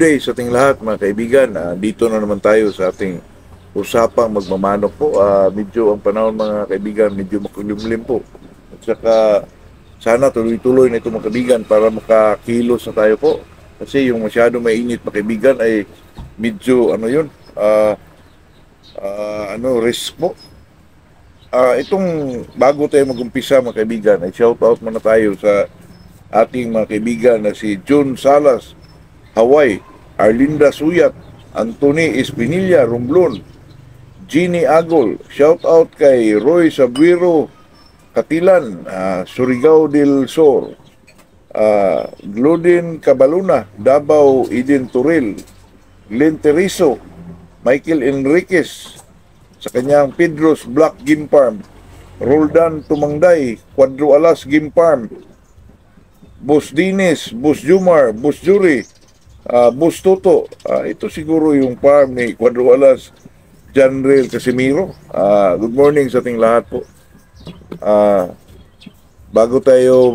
day sa ating lahat mga kaibigan. Dito na naman tayo sa ating usapang magmamanok po. Medyo ang panahon mga kaibigan, medyo makulimlim po. At saka sana tuloy-tuloy na ito mga kaibigan para makakilos na tayo po. Kasi yung masyado mainit mga kaibigan ay medyo risk po. Itong bago tayo mag-umpisa mga kaibigan ay shout out muna tayo sa ating mga kaibigan na si June Salas, Hawaii, Arlinda Suyat, Anthony Espinilla, Romblon, Jeannie Agol, shout out kay Roy Sabuiro, Katilan, Surigao del Sur, Glodin Cabaluna, Davao Eden Turil, Glenn Terizo, Michael Enriquez, sa kanyang Pedro's Black Game Farm, Roldan Tumangday, Quadro Alas Game Farm, Boss Dinis, Boss Jumar, Boss Jury, Boss Toto. Ito siguro yung farm ni Quadro Alas, Janrel Casimiro. Good morning sa ating lahat po. Bago tayo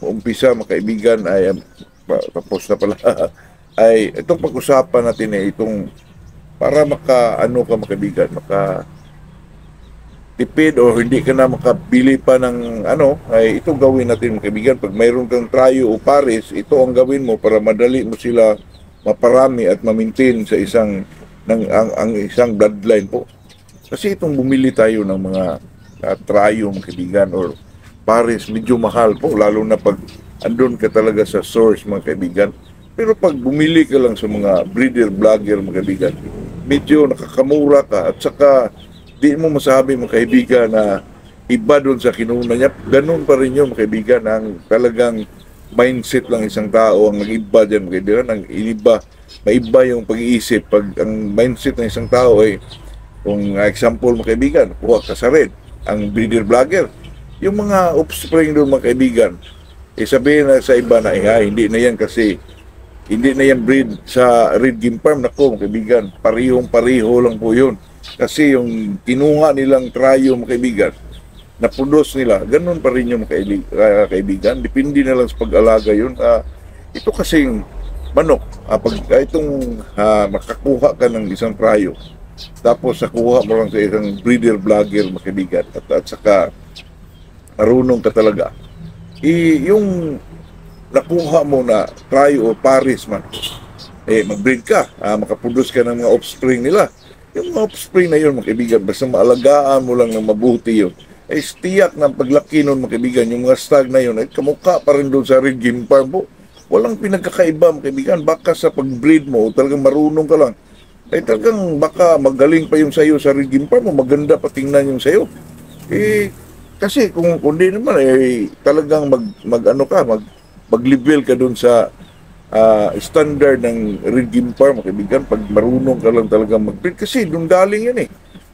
umpisa mga kaibigan ay tapos na pala ay itong pag-usapan natin ay itong para mga kaibigan, tipid o hindi ka na makabili pa ng ay ito gawin natin mga kaibigan. Pag mayroon kang trayo o pares, ito ang gawin mo para madali mo sila maparami at ma-maintain sa isang isang bloodline po. Kasi itong bumili tayo ng mga trayo mga kaibigan or pares, medyo mahal po, lalo na pag andun ka talaga sa source mga kaibigan. Pero pag bumili ka lang sa mga breeder vlogger mga kaibigan, medyo nakakamura ka at saka di mo masabi mga kaibigan na iba doon sa kinuna niya. Ganun pa rin yun mga kaibigan, ang talagang mindset lang isang tao ang nag-iba dyan mga kaibigan. Ang iba, maiba yung pag-iisip. Pag ang mindset ng isang tao ay, kung example mga kaibigan, kuha ka sa red, ang breeder vlogger, yung mga offspring doon mga kaibigan, sabihin na sa iba na hindi na yan kasi hindi na yan breed sa red game farm. Nako mga kaibigan, parihong-pariho lang po yun. Kasi yung kinuha nilang trayo mga kaibigan, na-produce nila, ganun pa rin yung mga kaibigan. Depende na lang sa pag-alaga yun. Ito kasing manok, pag itong makakuha ka ng isang trayo, tapos nakuha mo lang sa isang breeder vlogger mga kaibigan, at saka marunong ka talaga, yung nakuha mo na trayo o pares man, mag-breed ka, makaproduce ka ng mga offspring nila. Yung mga offspring na yun mga kaibigan, basta maalagaan mo lang ng mabuti yun, tiyak ng paglaki nun mga kaibigan, yung mga stag na yun ay kamukha pa rin doon sa red game farm po. Walang pinagkakaiba mga kaibigan. Baka sa pag-breed mo talagang marunong ka lang, ay talagang baka magaling pa yung sayo sa red game farm mo, maganda pa tingnan yung sayo. Kasi kung di naman talagang mag-level ka doon sa standard ng red game farm mga kaibigan. Pag marunong ka lang talaga mag-breed, kasi doon galing yan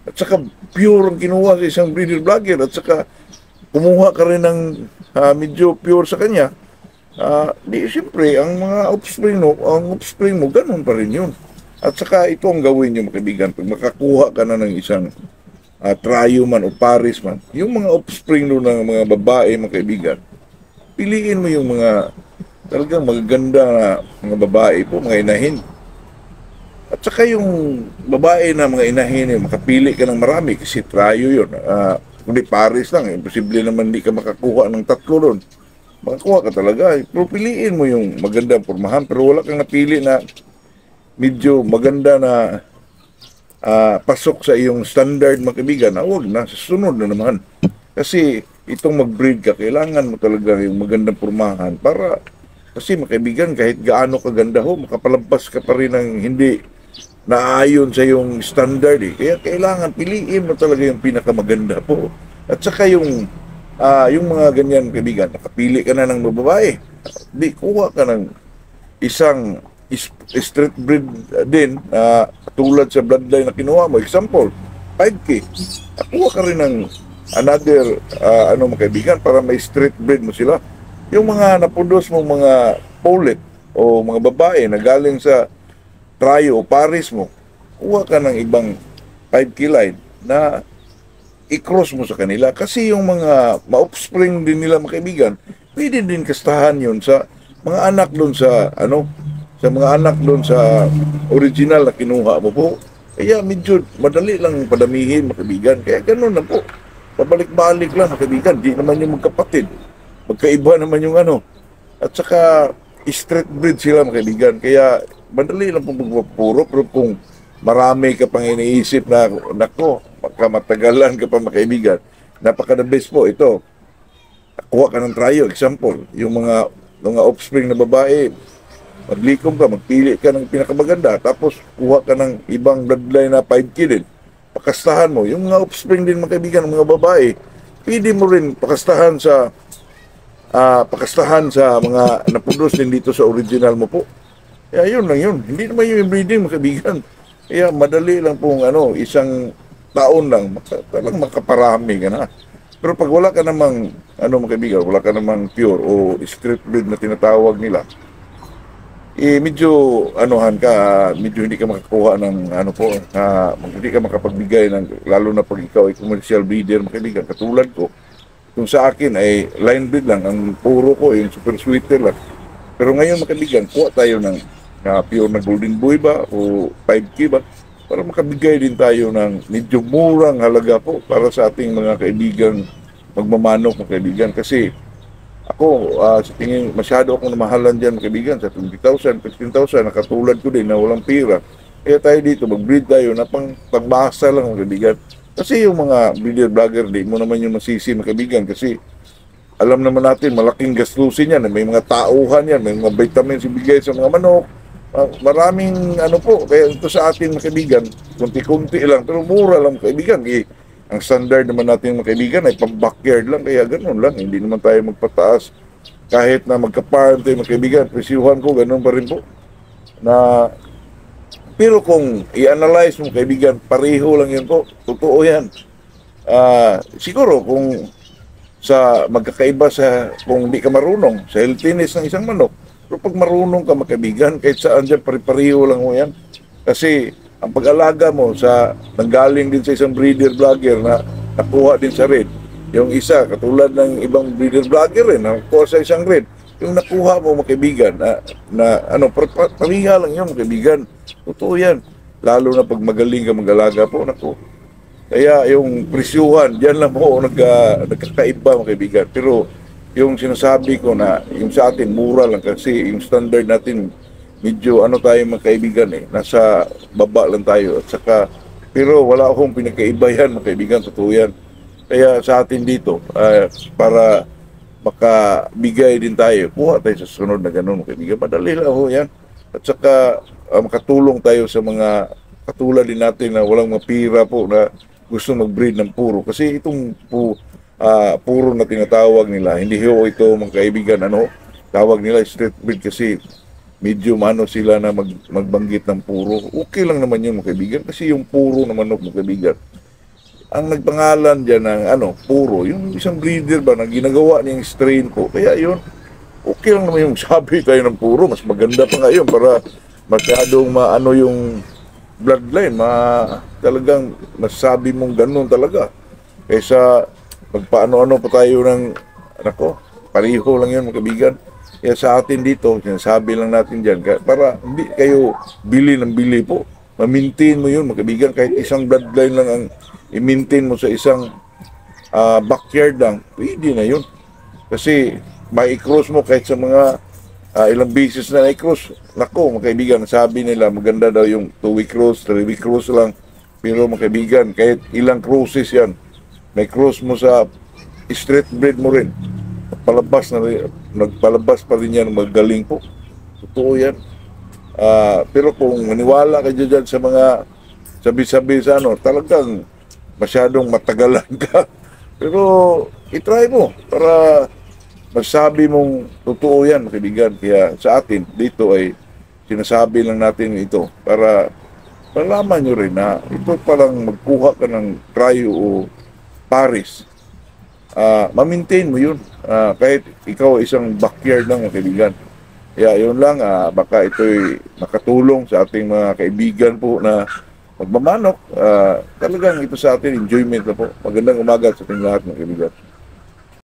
at saka pure ang kinuha sa isang breeder vlogger, at saka kumuha ka rin ng medyo pure sa kanya, di siyempre ang mga offspring mo ganun pa rin yun. At saka ito ang gawin nyo mga kaibigan. Pag makakuha ka na ng isang trayo man o pares man, yung mga offspring doon ng mga babae mga kaibigan, piliin mo yung mga talagang magaganda na mga babae po, mga inahin. At saka yung babae na mga inahin, makapili ka ng marami kasi trayo yun. Kundi pares lang, imposible naman hindi ka makakuha ng tatlo doon. Makakuha ka talaga. Pero piliin mo yung magandang pormahan, pero wala kang napili na medyo maganda na pasok sa iyong standard mga kaibigan. Huwag na, susunod na naman. Kasi itong mag-breed ka, kailangan mo talaga yung magandang pormahan para, kasi mga kaibigan, kahit gaano kaganda makapalabas ka pa rin ng hindi naayon sa yung standard Kaya kailangan piliin mo talaga yung pinakamaganda po. At saka yung mga ganyan kaibigan, nakapili ka na ng babae, di kuha ka ng isang street breed din, tulad sa bloodline na kinuha mo. Example, 5K. Kuha ka rin ng another mga kaibigan para may street breed mo sila. Yung mga napudos mo mga paulit o mga babae na galing sa trayo o pares mo, kuha ka ng ibang 5K line na i-cross mo sa kanila. Kasi yung mga ma-offspring din nila mga kaibigan, pwede din kastahan yun sa mga anak doon sa sa mga anak doon sa original na kinuha mo po. Kaya medyo madali lang padamihin, mga kaibigan. Kaya ganun na po. Pabalik-balik lang, mga kaibigan. Di naman yung magkapatid. Magkaiba naman yung ano. At saka, street breed sila, mga kaibigan. Kaya, madali lang pong magpapuro. Pero kung marami ka pang iniisip na, nako, magkamatagalan ka pa, mga kaibigan, napaka-the best po ito. Kuha ka ng tryo, example, yung mga offspring na babae, maglikom ka, magpili ka ng pinakamaganda, tapos kuha ka ng ibang bloodline na 5K din. Pakastahan mo. Yung mga offspring din, mga kaibigan, ng mga babae, pwede mo rin pakastahan sa mga naproduce din dito sa original mo po. Kaya yun lang yun. Hindi naman yung breeding, mga kaibigan. Kaya madali lang pong isang taon lang, talagang makaparami ka na. Pero pag wala ka namang, mga kaibigan, wala ka namang pure o street breed na tinatawag nila, medyo medyo hindi ka makakuha ng hindi ka makapagbigay ng, lalo na pag ikaw ay commercial breeder, mga kaibigan, katulad ko. Kung sa akin ay line breed lang, ang puro ko yung super sweeter lang. Pero ngayon, mga kaibigan, kuha tayo ng pure na golden boy ba o 5K ba, para makabigay din tayo ng medyo murang halaga po para sa ating mga kaibigan magmamanok, mga kaibigan. Kasi ako, sa tingin, masyado akong namahalan dyan, mga kaibigan, sa 20,000, 15,000, nakatulad ko din na walang pira. Kaya tayo dito, mag-breed tayo na pagbasa lang, mga kaibigan. Kasi yung mga breeder vlogger, di mo naman yung masisi, mga kaibigan, kasi alam naman natin, malaking gastusin yan, may mga tauhan yan, may mga vitamins ibigay sa mga manok, maraming po, kaya ito sa atin, mga kaibigan, kunti-kunti lang, pero mura lang, mga kaibigan. Ang standard naman natin, mga kaibigan, ay pang-backyard lang, kaya ganun lang, hindi naman tayo magpataas. Kahit na magka-farm tayo, mga kaibigan, presyuhan ko, ganun pa rin po. Pero kung i-analyze mo, kaibigan, pareho lang yun po, totoo yan. Siguro kung magkakaiba kung di ka marunong sa healthiness ng isang manok, pero pag marunong ka, mga kaibigan, kahit saan dyan, pare-pareho lang mo yan. Kasi ang pag-alaga mo nanggaling din sa isang breeder vlogger na nakuha din sa red. Yung isa, katulad ng ibang breeder vlogger rin, nakuha sa isang red. Yung nakuha mo, mga kaibigan, pariha lang yun, mga kaibigan. Totoo yan. Lalo na pag magaling ka mag-alaga po, naku. Kaya yung presyuhan, diyan lang po nagkakaiba, mga kaibigan. Pero yung sinasabi ko na yung sa atin, mura lang kasi yung standard natin, medyo tayo, mga kaibigan, nasa baba lang tayo. At saka, pero wala akong pinakaiba yan, mga kaibigan, totoo yan. Kaya sa atin dito, para makabigay din tayo, kuha tayo sa sunod na ganun, mga kaibigan. Madali lang ho yan. At saka, makatulong tayo sa mga katulad din natin na walang mapira po na gusto mag-breed ng puro. Kasi itong puro na tinatawag nila, hindi ho ito, mga kaibigan, tawag nila street breed kasi medyo sila na magbanggit ng puro. Okay lang naman yun, mga kaibigan, kasi yung puro na manok, mga kaibigan, ang nagpangalan dyan ng puro, yung isang breeder ba na ginagawa niyang strain po. Kaya yun, okay lang naman yung sabi tayo ng puro. Mas maganda pa ngayon para masyadong yung bloodline, talagang masasabi mong ganun talaga. Kaysa magpaano-ano pa tayo ng, pareho lang yun, mga kaibigan. Kaya sa atin dito, sinasabi lang natin dyan, para hindi kayo bili ng bili po. Ma-maintain mo yun, mga kaibigan, kahit isang bloodline lang ang i-maintain mo sa isang backyard lang, pwede na yun. Kasi may i-cross mo kahit sa mga ilang beses na i-cross. Nako, mga kaibigan, sabi nila maganda daw yung 2-week cross, 3-week cross lang. Pero mga kaibigan, kahit ilang crosses yan, may cross mo sa street breed mo rin. Nagpalabas pa rin yan, magaling po. Totoo yan. Pero kung maniwala ka dyan sa mga sabi-sabi sa talagang masyadong matagalan ka. Pero itry mo para masabi mong totoo yan, mga kaibigan. Kaya sa atin, dito ay sinasabi lang natin ito para malaman nyo rin na ito palang magkuha ka ng cryo o pares. Ma-maintain mo yun. Kahit ikaw isang backyard lang, mga kaibigan. Kaya yun lang, baka ito'y makatulong sa ating mga kaibigan po na magmamanok. Talagang ito sa atin, enjoyment na po. Magandang umaga sa ating lahat, mga kaibigan.